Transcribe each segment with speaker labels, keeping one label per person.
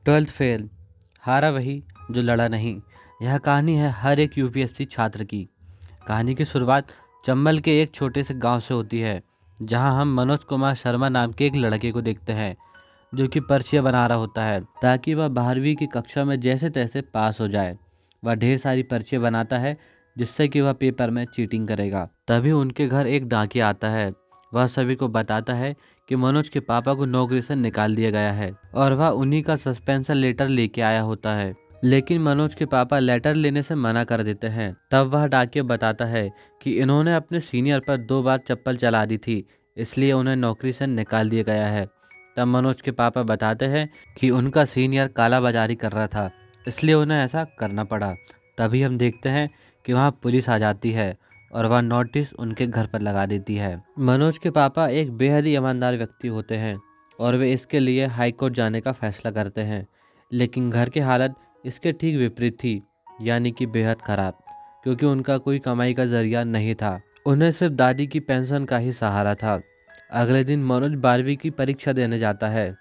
Speaker 1: Twelfth fail, हारा वही जो लड़ा नहीं। यह कहानी है हर एक यूपीएससी छात्र की। कहानी की शुरुआत चंबल के एक छोटे से गांव से होती है, जहां हम मनोज कुमार शर्मा नाम के एक लड़के को देखते हैं जो कि पर्चियाँ बना रहा होता है ताकि वह 12वीं की कक्षा में जैसे तैसे पास हो जाए। वह ढेर सारी पर्चियाँ बनाता है जिससे कि वह पेपर में चीटिंग करेगा। तभी उनके घर एक डाकिया आता है। वह सभी को बताता है कि मनोज के पापा को नौकरी से निकाल दिया गया है और वह उन्हीं का सस्पेंशन लेटर लेके आया होता है। लेकिन मनोज के पापा लेटर लेने से मना कर देते हैं। तब वह डाकिया बताता है कि इन्होंने अपने सीनियर पर 2 बार चप्पल चला दी थी, इसलिए उन्हें नौकरी से निकाल दिया गया है। तब मनोज के पापा बताते हैं कि उनका सीनियर कालाबाजारी कर रहा था, इसलिए उन्हें ऐसा करना पड़ा। तभी हम देखते हैं कि वहाँ पुलिस आ जाती है और वह नोटिस उनके घर पर लगा देती है। मनोज के पापा एक बेहद ही ईमानदार व्यक्ति होते हैं और वे इसके लिए हाई कोर्ट जाने का फैसला करते हैं। लेकिन घर की हालत इसके ठीक विपरीत थी, यानी कि बेहद खराब, क्योंकि उनका कोई कमाई का जरिया नहीं था। उन्हें सिर्फ दादी की पेंशन का ही सहारा था। अगले दिन मनोज 12वीं की परीक्षा देने जाता है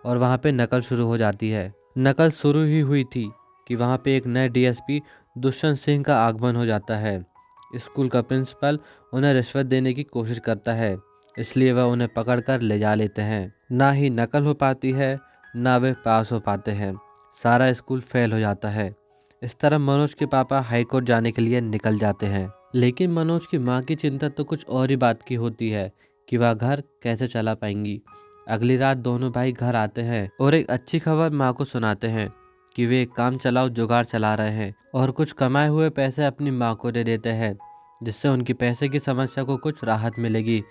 Speaker 1: और वहाँ पे नकल शुरू हो जाती है। नकल शुरू ही हुई थी कि वहाँ पे एक नए डीएसपी दुष्यंत सिंह का आगमन हो जाता है। स्कूल का प्रिंसिपल उन्हें रिश्वत देने की कोशिश करता है, इसलिए वह उन्हें पकड़कर ले जा लेते हैं। ना ही नकल हो पाती है, ना वे पास हो पाते हैं। सारा स्कूल फेल हो जाता है। इस तरह मनोज के पापा हाई कोर्ट जाने के लिए निकल जाते हैं। लेकिन मनोज की माँ की चिंता तो कुछ और ही बात की होती है कि वह घर कैसे चला पाएंगी। अगली रात दोनों भाई घर आते हैं और एक अच्छी खबर माँ को सुनाते हैं कि वे एक काम चलाओ जुगाड़ चला रहे हैं और कुछ कमाए हुए पैसे अपनी माँ को दे देते हैं, जिससे उनकी पैसे की समस्या को कुछ राहत मिलेगी।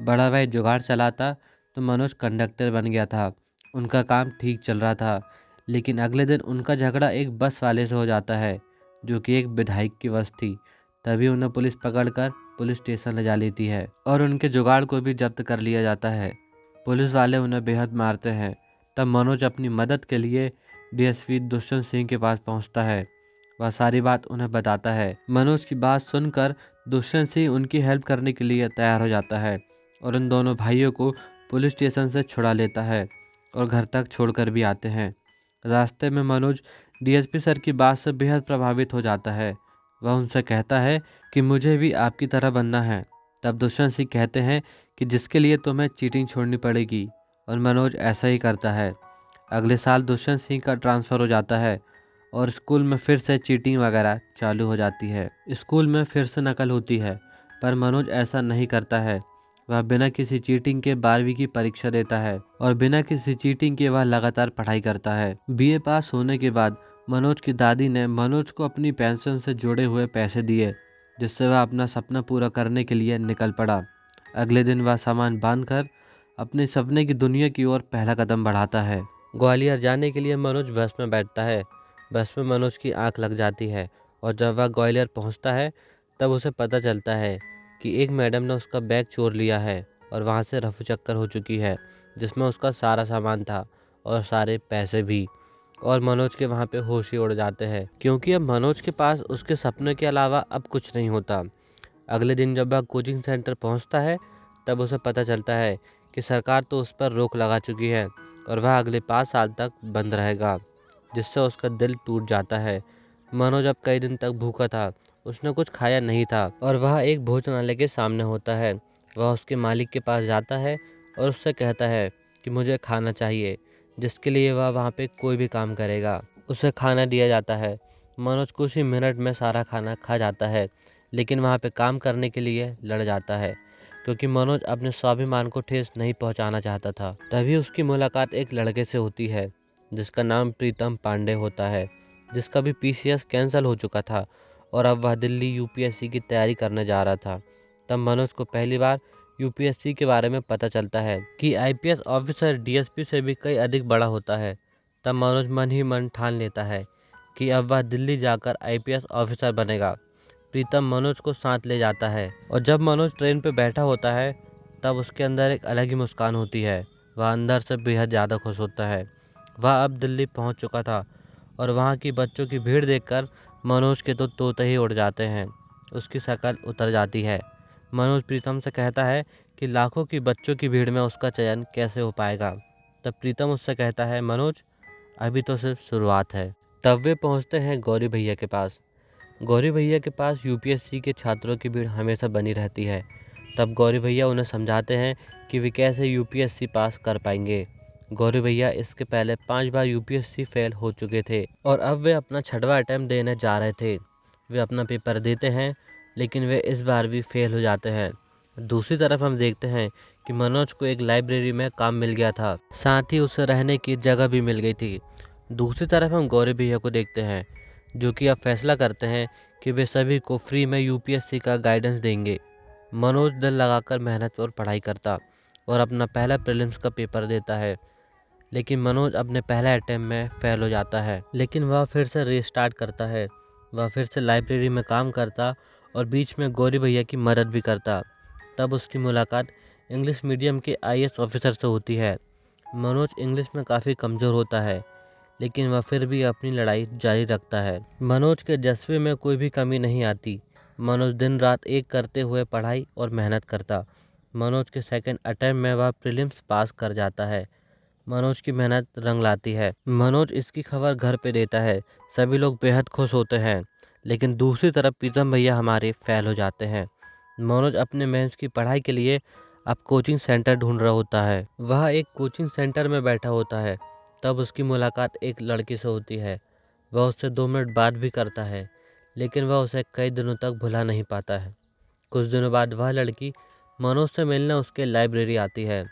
Speaker 1: बड़ा भाई जुगाड़ चलाता तो मनोज कंडक्टर बन गया था। उनका काम ठीक चल रहा था, लेकिन अगले दिन उनका झगड़ा एक बस वाले से हो जाता है जो कि एक विधायक की बस थी। तभी उन्हें पुलिस पकड़कर पुलिस स्टेशन ले जा लेती है और उनके जुगाड़ को भी जब्त कर लिया जाता है। पुलिस वाले उन्हें बेहद मारते हैं। तब मनोज अपनी मदद के लिए डीएसपी दुष्यंत सिंह के पास पहुंचता है। वह सारी बात उन्हें बताता है। मनोज की बात सुनकर दुष्यंत सिंह उनकी हेल्प करने के लिए तैयार हो जाता है और उन दोनों भाइयों को पुलिस स्टेशन से छुड़ा लेता है और घर तक छोड़कर भी आते हैं। रास्ते में मनोज डीएसपी सर की बात से बेहद प्रभावित हो जाता है। वह उनसे कहता है कि मुझे भी आपकी तरह बनना है। तब दुष्यंत सिंह कहते हैं कि जिसके लिए तुम्हें चीटिंग छोड़नी पड़ेगी, और मनोज ऐसा ही करता है। अगले साल दुष्यंत सिंह का ट्रांसफ़र हो जाता है और स्कूल में फिर से चीटिंग वगैरह चालू हो जाती है। स्कूल में फिर से नकल होती है, पर मनोज ऐसा नहीं करता है। वह बिना किसी चीटिंग के 12वीं की परीक्षा देता है और बिना किसी चीटिंग के वह लगातार पढ़ाई करता है। बीए पास होने के बाद मनोज की दादी ने मनोज को अपनी पेंशन से जुड़े हुए पैसे दिए, जिससे वह अपना सपना पूरा करने के लिए निकल पड़ा। अगले दिन वह सामान बांधकर अपने सपने की दुनिया की ओर पहला कदम बढ़ाता है। ग्वालियर जाने के लिए मनोज बस में बैठता है। बस में मनोज की आंख लग जाती है और जब वह ग्वालियर पहुंचता है तब उसे पता चलता है कि एक मैडम ने उसका बैग चोर लिया है और वहां से रफू चक्कर हो चुकी है, जिसमें उसका सारा सामान था और सारे पैसे भी। और मनोज के वहाँ पे होश ही उड़ जाते हैं, क्योंकि अब मनोज के पास उसके सपने के अलावा अब कुछ नहीं होता। अगले दिन जब वह कोचिंग सेंटर पहुँचता है तब उसे पता चलता है कि सरकार तो उस पर रोक लगा चुकी है और वह अगले 5 साल तक बंद रहेगा, जिससे उसका दिल टूट जाता है। मनोज अब कई दिन तक भूखा था, उसने कुछ खाया नहीं था और वह एक भोजनालय के सामने होता है। वह उसके मालिक के पास जाता है और उससे कहता है कि मुझे खाना चाहिए, जिसके लिए वह वहाँ पे कोई भी काम करेगा। उसे खाना दिया जाता है। मनोज कुछ ही मिनट में सारा खाना खा जाता है, लेकिन वहाँ पे काम करने के लिए लड़ जाता है, क्योंकि मनोज अपने स्वाभिमान को ठेस नहीं पहुँचाना चाहता था। तभी उसकी मुलाकात एक लड़के से होती है जिसका नाम प्रीतम पांडे होता है, जिसका भी पीसीएस कैंसिल हो चुका था और अब वह दिल्ली यूपीएससी की तैयारी करने जा रहा था। तब मनोज को पहली बार यूपीएससी के बारे में पता चलता है कि आईपीएस ऑफिसर डीएसपी से भी कई अधिक बड़ा होता है। तब मनोज मन ही मन ठान लेता है कि अब वह दिल्ली जाकर आईपीएस ऑफिसर बनेगा। प्रीतम मनोज को साथ ले जाता है और जब मनोज ट्रेन पर बैठा होता है तब उसके अंदर एक अलग ही मुस्कान होती है। वह अंदर से बेहद ज़्यादा खुश होता है। वह अब दिल्ली पहुंच चुका था और वहां की बच्चों की भीड़ देखकर मनोज के तो तोते ही उड़ जाते हैं। उसकी शक्ल उतर जाती है। मनोज प्रीतम से कहता है कि लाखों की बच्चों की भीड़ में उसका चयन कैसे हो पाएगा। तब प्रीतम उससे कहता है, मनोज अभी तो सिर्फ शुरुआत है। तब वे पहुंचते हैं गौरी भैया के पास। गौरी भैया के पास यूपीएससी के छात्रों की भीड़ हमेशा बनी रहती है। तब गौरी भैया उन्हें समझाते हैं कि वे कैसे यूपीएससी पास कर पाएंगे। गौरी भैया इसके पहले 5 बार यूपीएससी फेल हो चुके थे और अब वे अपना 6वां अटैम्प्ट देने जा रहे थे। वे अपना पेपर देते हैं लेकिन वे इस बार भी फेल हो जाते हैं। दूसरी तरफ हम देखते हैं कि मनोज को एक लाइब्रेरी में काम मिल गया था, साथ ही उसे रहने की जगह भी मिल गई थी। दूसरी तरफ हम गौरी भैया को देखते हैं जो कि अब फैसला करते हैं कि वे सभी को फ्री में यूपीएससी का गाइडेंस देंगे। मनोज दिल लगाकर मेहनत और पढ़ाई करता और अपना पहला प्रीलिम्स का पेपर देता है, लेकिन मनोज अपने पहले अटेम्प्ट में फेल हो जाता है। लेकिन वह फिर से रीस्टार्ट करता है। वह फिर से लाइब्रेरी में काम करता और बीच में गौरी भैया की मदद भी करता। तब उसकी मुलाकात इंग्लिश मीडियम के आईएएस ऑफिसर से होती है। मनोज इंग्लिश में काफ़ी कमज़ोर होता है लेकिन वह फिर भी अपनी लड़ाई जारी रखता है। मनोज के जज्बे में कोई भी कमी नहीं आती। मनोज दिन रात एक करते हुए पढ़ाई और मेहनत करता। मनोज के सेकंड अटेम्प्ट में वह प्रीलिम्स पास कर जाता है। मनोज की मेहनत रंग लाती है। मनोज इसकी खबर घर पे देता है। सभी लोग बेहद खुश होते हैं, लेकिन दूसरी तरफ प्रीतम भैया हमारे फेल हो जाते हैं। मनोज अपने मेंस की पढ़ाई के लिए अब कोचिंग सेंटर ढूंढ रहा होता है। वह एक कोचिंग सेंटर में बैठा होता है। तब उसकी मुलाकात एक लड़की से होती है। वह उससे 2 मिनट बात भी करता है, लेकिन वह उसे कई दिनों तक भुला नहीं पाता है। कुछ दिनों बाद वह लड़की मनोज से मिलने उसके लाइब्रेरी आती है।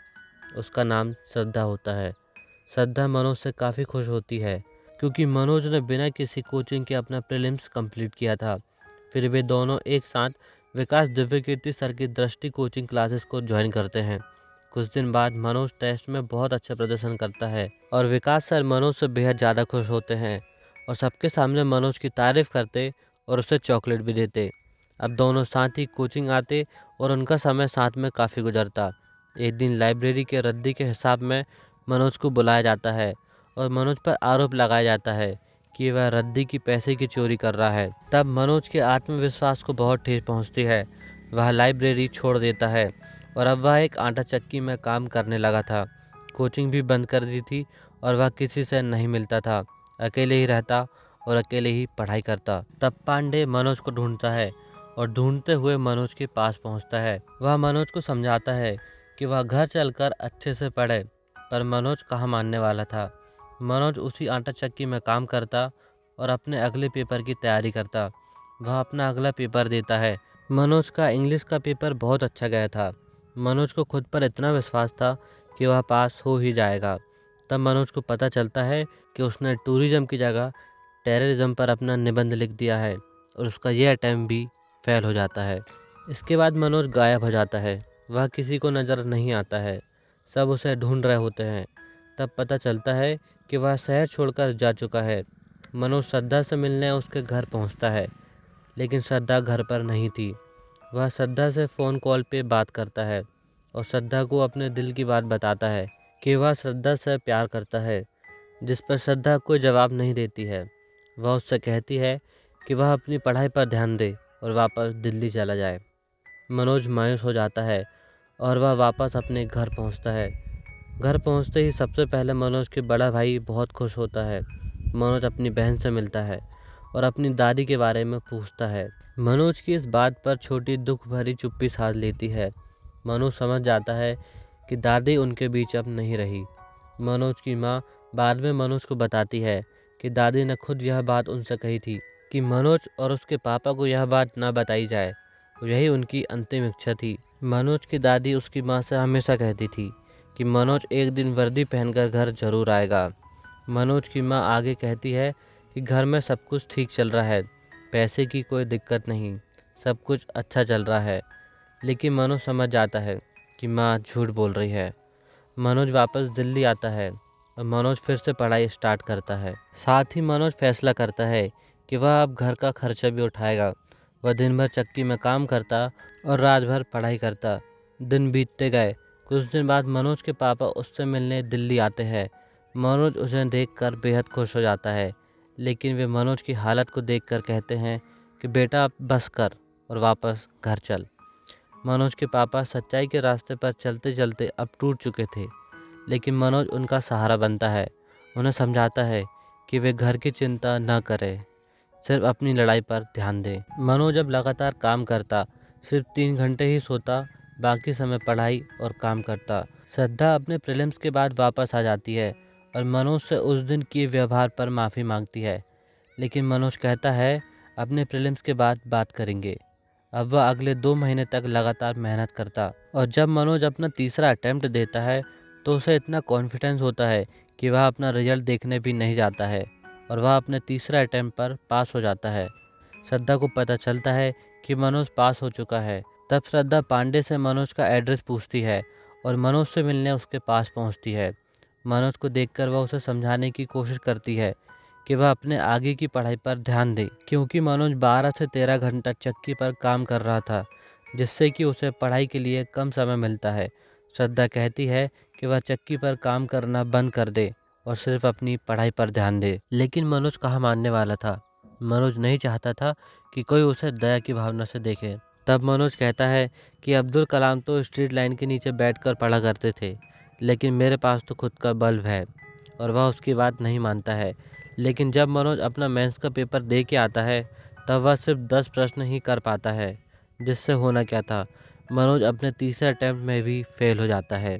Speaker 1: उसका नाम श्रद्धा होता है। श्रद्धा मनोज से काफ़ी खुश होती है क्योंकि मनोज ने बिना किसी कोचिंग के अपना प्रीलिम्स कंप्लीट किया था। फिर वे दोनों एक साथ विकास दिव्यकीर्ति सर की दृष्टि कोचिंग क्लासेस को ज्वाइन करते हैं। कुछ दिन बाद मनोज टेस्ट में बहुत अच्छा प्रदर्शन करता है और विकास सर मनोज से बेहद ज़्यादा खुश होते हैं और सबके सामने मनोज की तारीफ़ करते और उसे चॉकलेट भी देते। अब दोनों साथ ही कोचिंग आते और उनका समय साथ में काफ़ी गुजरता। एक दिन लाइब्रेरी के रद्दी के हिसाब में मनोज को बुलाया जाता है और मनोज पर आरोप लगाया जाता है कि वह रद्दी की पैसे की चोरी कर रहा है। तब मनोज के आत्मविश्वास को बहुत ठेस पहुंचती है। वह लाइब्रेरी छोड़ देता है और अब वह एक आटा चक्की में काम करने लगा था। कोचिंग भी बंद कर दी थी और वह किसी से नहीं मिलता था। अकेले ही रहता और अकेले ही पढ़ाई करता। तब पांडे मनोज को ढूंढता है और ढूंढते हुए मनोज के पास पहुंचता है। वह मनोज को समझाता है कि वह घर चलकर अच्छे से पढ़े, पर मनोज कहाँ मानने वाला था। मनोज उसी आटा चक्की में काम करता और अपने अगले पेपर की तैयारी करता। वह अपना अगला पेपर देता है। मनोज का इंग्लिश का पेपर बहुत अच्छा गया था। मनोज को खुद पर इतना विश्वास था कि वह पास हो ही जाएगा। तब मनोज को पता चलता है कि उसने टूरिज्म की जगह टेररिज्म पर अपना निबंध लिख दिया है और उसका यह अटैम्प्ट भी फेल हो जाता है। इसके बाद मनोज गायब हो जाता है। वह किसी को नज़र नहीं आता है। सब उसे ढूंढ रहे होते हैं। तब पता चलता है कि वह शहर छोड़कर जा चुका है। मनोज श्रद्धा से मिलने उसके घर पहुंचता है, लेकिन श्रद्धा घर पर नहीं थी। वह श्रद्धा से फ़ोन कॉल पे बात करता है और श्रद्धा को अपने दिल की बात बताता है कि वह श्रद्धा से प्यार करता है, जिस पर श्रद्धा कोई जवाब नहीं देती है। वह उससे कहती है कि वह अपनी पढ़ाई पर ध्यान दे और वापस दिल्ली चला जाए। मनोज मायूस हो जाता है और वह वापस अपने घर पहुंचता है। घर पहुंचते ही सबसे पहले मनोज के बड़ा भाई बहुत खुश होता है। मनोज अपनी बहन से मिलता है और अपनी दादी के बारे में पूछता है। मनोज की इस बात पर छोटी दुख भरी चुप्पी साध लेती है। मनोज समझ जाता है कि दादी उनके बीच अब नहीं रही। मनोज की माँ बाद में मनोज को बताती है कि दादी ने खुद यह बात उनसे कही थी कि मनोज और उसके पापा को यह बात ना बताई जाए। यही उनकी अंतिम इच्छा थी। मनोज की दादी उसकी माँ से हमेशा कहती थी कि मनोज एक दिन वर्दी पहनकर घर जरूर आएगा। मनोज की माँ आगे कहती है कि घर में सब कुछ ठीक चल रहा है, पैसे की कोई दिक्कत नहीं, सब कुछ अच्छा चल रहा है। लेकिन मनोज समझ जाता है कि माँ झूठ बोल रही है। मनोज वापस दिल्ली आता है और मनोज फिर से पढ़ाई स्टार्ट करता है। साथ ही मनोज फैसला करता है कि वह अब घर का खर्चा भी उठाएगा। वह दिन भर चक्की में काम करता और रात भर पढ़ाई करता। दिन बीतते गए। कुछ दिन बाद मनोज के पापा उससे मिलने दिल्ली आते हैं। मनोज उसे देखकर बेहद खुश हो जाता है, लेकिन वे मनोज की हालत को देखकर कहते हैं कि बेटा अब बस कर और वापस घर चल। मनोज के पापा सच्चाई के रास्ते पर चलते चलते अब टूट चुके थे, लेकिन मनोज उनका सहारा बनता है। उन्हें समझाता है कि वे घर की चिंता न करें, सिर्फ अपनी लड़ाई पर ध्यान दें। मनोज अब लगातार काम करता, सिर्फ 3 घंटे ही सोता, बाकी समय पढ़ाई और काम करता। श्रद्धा अपने प्रीलिम्स के बाद वापस आ जाती है और मनोज से उस दिन किए व्यवहार पर माफ़ी मांगती है, लेकिन मनोज कहता है अपने प्रीलिम्स के बाद बात करेंगे। अब वह अगले 2 महीने तक लगातार मेहनत करता और जब मनोज अपना तीसरा अटेम्प्ट देता है तो उसे इतना कॉन्फिडेंस होता है कि वह अपना रिजल्ट देखने भी नहीं जाता है और वह अपने तीसरा अटेम्प्ट पर पास हो जाता है। श्रद्धा को पता चलता है कि मनोज पास हो चुका है। तब श्रद्धा पांडे से मनोज का एड्रेस पूछती है और मनोज से मिलने उसके पास पहुंचती है। मनोज को देखकर वह उसे समझाने की कोशिश करती है कि वह अपने आगे की पढ़ाई पर ध्यान दे, क्योंकि मनोज 12 से 13 घंटा चक्की पर काम कर रहा था, जिससे कि उसे पढ़ाई के लिए कम समय मिलता है। श्रद्धा कहती है कि वह चक्की पर काम करना बंद कर दे और सिर्फ अपनी पढ़ाई पर ध्यान दे, लेकिन मनोज कहाँ मानने वाला था। मनोज नहीं चाहता था कि कोई उसे दया की भावना से देखे। तब मनोज कहता है कि अब्दुल कलाम तो स्ट्रीट लाइन के नीचे बैठकर पढ़ा करते थे, लेकिन मेरे पास तो खुद का बल्ब है, और वह उसकी बात नहीं मानता है। लेकिन जब मनोज अपना मेंस का पेपर दे के आता है तब वह सिर्फ 10 प्रश्न ही कर पाता है, जिससे होना क्या था, मनोज अपने तीसरे अटेम्प्ट में भी फेल हो जाता है।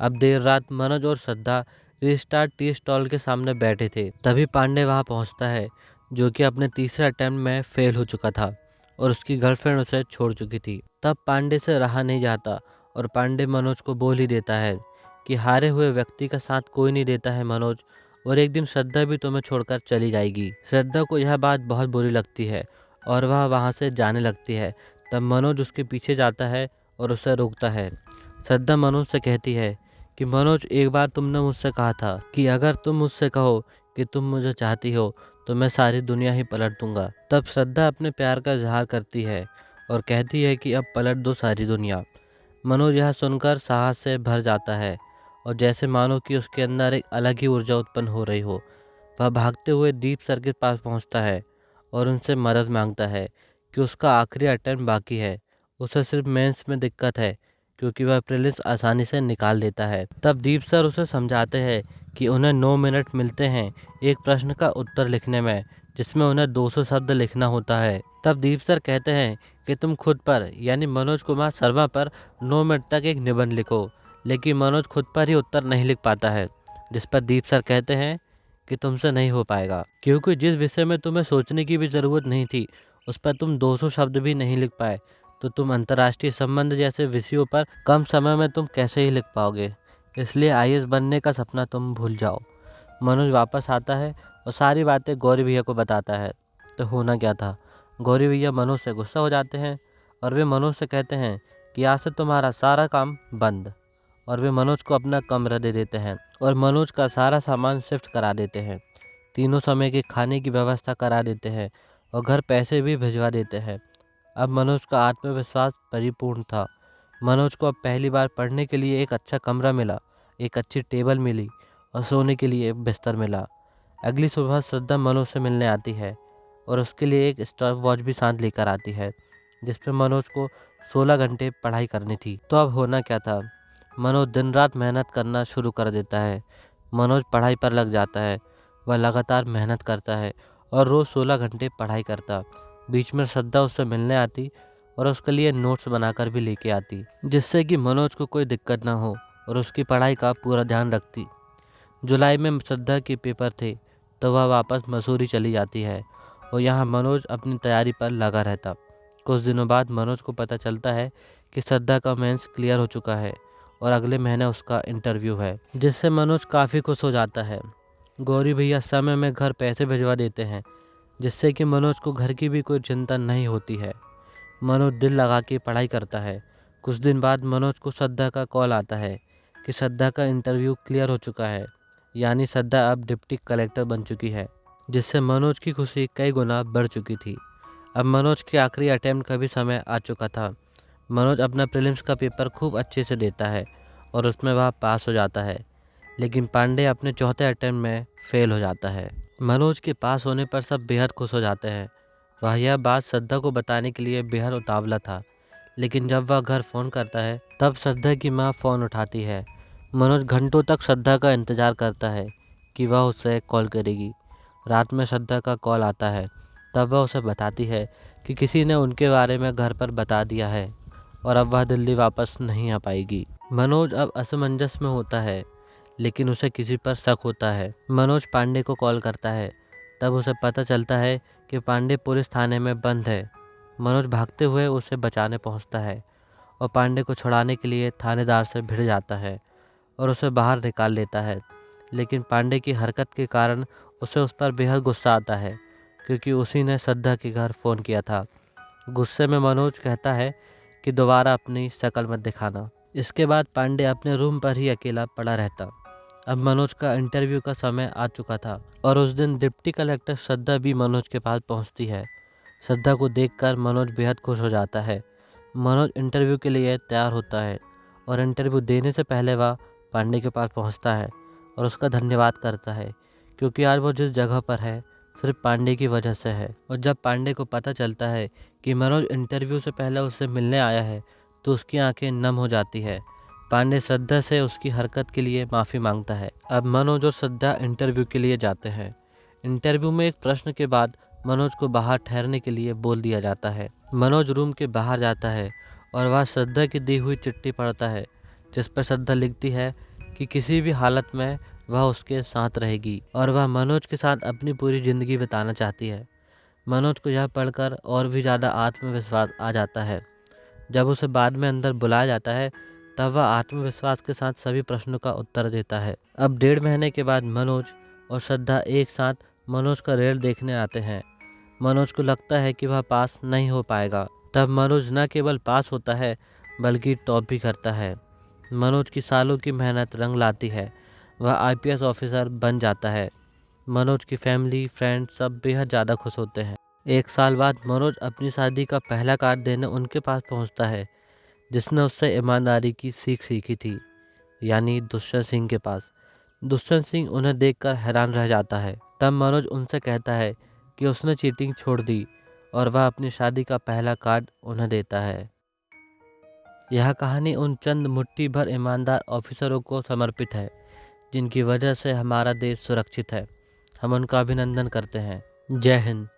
Speaker 1: अब देर रात मनोज और श्रद्धा रिस्टार्ट टी स्टॉल के सामने बैठे थे। तभी पांडे वहां पहुंचता है, जो कि अपने तीसरे अटेम्प्ट में फेल हो चुका था और उसकी गर्लफ्रेंड उसे छोड़ चुकी थी। तब पांडे से रहा नहीं जाता और पांडे मनोज को बोल ही देता है कि हारे हुए व्यक्ति का साथ कोई नहीं देता है मनोज, और एक दिन श्रद्धा भी तुम्हें छोड़कर चली जाएगी। श्रद्धा को यह बात बहुत बुरी लगती है और वह वहाँ से जाने लगती है। तब मनोज उसके पीछे जाता है और उसे रोकता है। श्रद्धा मनोज से कहती है कि मनोज, एक बार तुमने मुझसे कहा था कि अगर तुम मुझसे कहो कि तुम मुझे चाहती हो तो मैं सारी दुनिया ही पलट दूंगा। तब श्रद्धा अपने प्यार का इजहार करती है और कहती है कि अब पलट दो सारी दुनिया। मनोज यह सुनकर साहस से भर जाता है और जैसे मानो कि उसके अंदर एक अलग ही ऊर्जा उत्पन्न हो रही हो, वह भागते हुए दीप सर के पास पहुंचता है और उनसे मदद मांगता है कि उसका आखिरी अटेम्प्ट बाकी है। उसे सिर्फ मेंस में दिक्कत है क्योंकि वह प्रीलिम्स आसानी से निकाल देता है। तब दीप सर उसे समझाते हैं कि उन्हें 9 मिनट मिलते हैं एक प्रश्न का उत्तर लिखने में, जिसमें उन्हें 200 शब्द लिखना होता है। तब दीप सर कहते हैं कि तुम खुद पर यानी मनोज कुमार शर्मा पर 9 मिनट तक एक निबंध लिखो, लेकिन मनोज खुद पर ही उत्तर नहीं लिख पाता है, जिस पर दीप सर कहते हैं कि तुमसे नहीं हो पाएगा, क्योंकि जिस विषय में तुम्हें सोचने की भी ज़रूरत नहीं थी उस पर तुम 200 शब्द भी नहीं लिख पाए, तो तुम अंतर्राष्ट्रीय संबंध जैसे विषयों पर कम समय में तुम कैसे ही लिख पाओगे। इसलिए आईएएस बनने का सपना तुम भूल जाओ। मनोज वापस आता है और सारी बातें गौरी भैया को बताता है। तो होना क्या था, गौरी भैया मनोज से गुस्सा हो जाते हैं और वे मनोज से कहते हैं कि आज से तुम्हारा सारा काम बंद, और वे मनोज को अपना कमरा दे देते हैं और मनोज का सारा सामान शिफ्ट करा देते हैं। तीनों समय के खाने की व्यवस्था करा देते हैं और घर पैसे भी भिजवा देते हैं। अब मनोज का आत्मविश्वास परिपूर्ण था। मनोज को अब पहली बार पढ़ने के लिए एक अच्छा कमरा मिला, एक अच्छी टेबल मिली और सोने के लिए एक बिस्तर मिला। अगली सुबह श्रद्धा मनोज से मिलने आती है और उसके लिए एक स्टॉप वॉच भी साथ लेकर आती है, जिस पर मनोज को 16 घंटे पढ़ाई करनी थी। तो अब होना क्या था, मनोज दिन रात मेहनत करना शुरू कर देता है। मनोज पढ़ाई पर लग जाता है, वह लगातार मेहनत करता है और रोज़ 16 घंटे पढ़ाई करता। बीच में श्रद्धा उससे मिलने आती और उसके लिए नोट्स बनाकर भी लेके आती, जिससे कि मनोज को कोई दिक्कत ना हो और उसकी पढ़ाई का पूरा ध्यान रखती। जुलाई में श्रद्धा के पेपर थे तो वह वापस मसूरी चली जाती है और यहाँ मनोज अपनी तैयारी पर लगा रहता। कुछ दिनों बाद मनोज को पता चलता है कि श्रद्धा का मेंस क्लियर हो चुका है और अगले महीने उसका इंटरव्यू है, जिससे मनोज काफ़ी खुश हो जाता है। गौरी भैया समय में घर पैसे भिजवा देते हैं, जिससे कि मनोज को घर की भी कोई चिंता नहीं होती है। मनोज दिल लगा के पढ़ाई करता है। कुछ दिन बाद मनोज को श्रद्धा का कॉल आता है कि श्रद्धा का इंटरव्यू क्लियर हो चुका है, यानी श्रद्धा अब डिप्टी कलेक्टर बन चुकी है, जिससे मनोज की खुशी कई गुना बढ़ चुकी थी। अब मनोज के आखिरी अटेम्प्ट का भी समय आ चुका था। मनोज अपना प्रीलिम्स का पेपर खूब अच्छे से देता है और उसमें वह पास हो जाता है, लेकिन पांडे अपने चौथे अटेम्प्ट में फेल हो जाता है। मनोज के पास होने पर सब बेहद खुश हो जाते हैं। वह यह बात श्रद्धा को बताने के लिए बेहद उतावला था, लेकिन जब वह घर फ़ोन करता है तब श्रद्धा की माँ फ़ोन उठाती है। मनोज घंटों तक श्रद्धा का इंतज़ार करता है कि वह उसे कॉल करेगी। रात में श्रद्धा का कॉल आता है। तब वह उसे बताती है कि किसी ने उनके बारे में घर पर बता दिया है और अब वह दिल्ली वापस नहीं आ पाएगी। मनोज अब असमंजस में होता है, लेकिन उसे किसी पर शक होता है। मनोज पांडे को कॉल करता है। तब उसे पता चलता है कि पांडे पुलिस थाने में बंद है। मनोज भागते हुए उसे बचाने पहुंचता है और पांडे को छुड़ाने के लिए थानेदार से भिड़ जाता है और उसे बाहर निकाल लेता है। लेकिन पांडे की हरकत के कारण उसे उस पर बेहद गुस्सा आता है, क्योंकि उसी ने श्रद्धा के घर फ़ोन किया था। गुस्से में मनोज कहता है कि दोबारा अपनी शक्ल मत दिखाना। इसके बाद पांडे अपने रूम पर ही अकेला पड़ा रहता। अब मनोज का इंटरव्यू का समय आ चुका था और उस दिन डिप्टी कलेक्टर श्रद्धा भी मनोज के पास पहुंचती है। श्रद्धा को देखकर मनोज बेहद खुश हो जाता है। मनोज इंटरव्यू के लिए तैयार होता है और इंटरव्यू देने से पहले वह पांडे के पास पहुंचता है और उसका धन्यवाद करता है, क्योंकि आज वो जिस जगह पर है सिर्फ पांडे की वजह से है। और जब पांडे को पता चलता है कि मनोज इंटरव्यू से पहले उससे मिलने आया है तो उसकी आंखें नम हो जाती है। पांडे श्रद्धा से उसकी हरकत के लिए माफ़ी मांगता है। अब मनोज और श्रद्धा इंटरव्यू के लिए जाते हैं। इंटरव्यू में एक प्रश्न के बाद मनोज को बाहर ठहरने के लिए बोल दिया जाता है। मनोज रूम के बाहर जाता है और वह श्रद्धा की दी हुई चिट्ठी पढ़ता है, जिस पर श्रद्धा लिखती है कि किसी भी हालत में वह उसके साथ रहेगी और वह मनोज के साथ अपनी पूरी ज़िंदगी बिताना चाहती है। मनोज को यह पढ़कर और भी ज़्यादा आत्मविश्वास आ जाता है। जब उसे बाद में अंदर बुलाया जाता है तब वह आत्मविश्वास के साथ सभी प्रश्नों का उत्तर देता है। अब 1.5 महीने के बाद मनोज और श्रद्धा एक साथ मनोज का रिजल्ट देखने आते हैं। मनोज को लगता है कि वह पास नहीं हो पाएगा। तब मनोज न केवल पास होता है बल्कि टॉप भी करता है। मनोज की सालों की मेहनत रंग लाती है। वह IPS ऑफिसर बन जाता है। मनोज की फैमिली फ्रेंड सब बेहद ज़्यादा खुश होते हैं। 1 साल बाद मनोज अपनी शादी का पहला कार्ड देने उनके पास पहुंचता है, जिसने उससे ईमानदारी की सीख सीखी थी, यानी दुष्यंत सिंह के पास। दुष्यंत सिंह उन्हें देखकर हैरान रह जाता है। तब मनोज उनसे कहता है कि उसने चीटिंग छोड़ दी और वह अपनी शादी का पहला कार्ड उन्हें देता है। यह कहानी उन चंद मुट्ठी भर ईमानदार ऑफिसरों को समर्पित है, जिनकी वजह से हमारा देश सुरक्षित है। हम उनका अभिनंदन करते हैं। जय हिंद।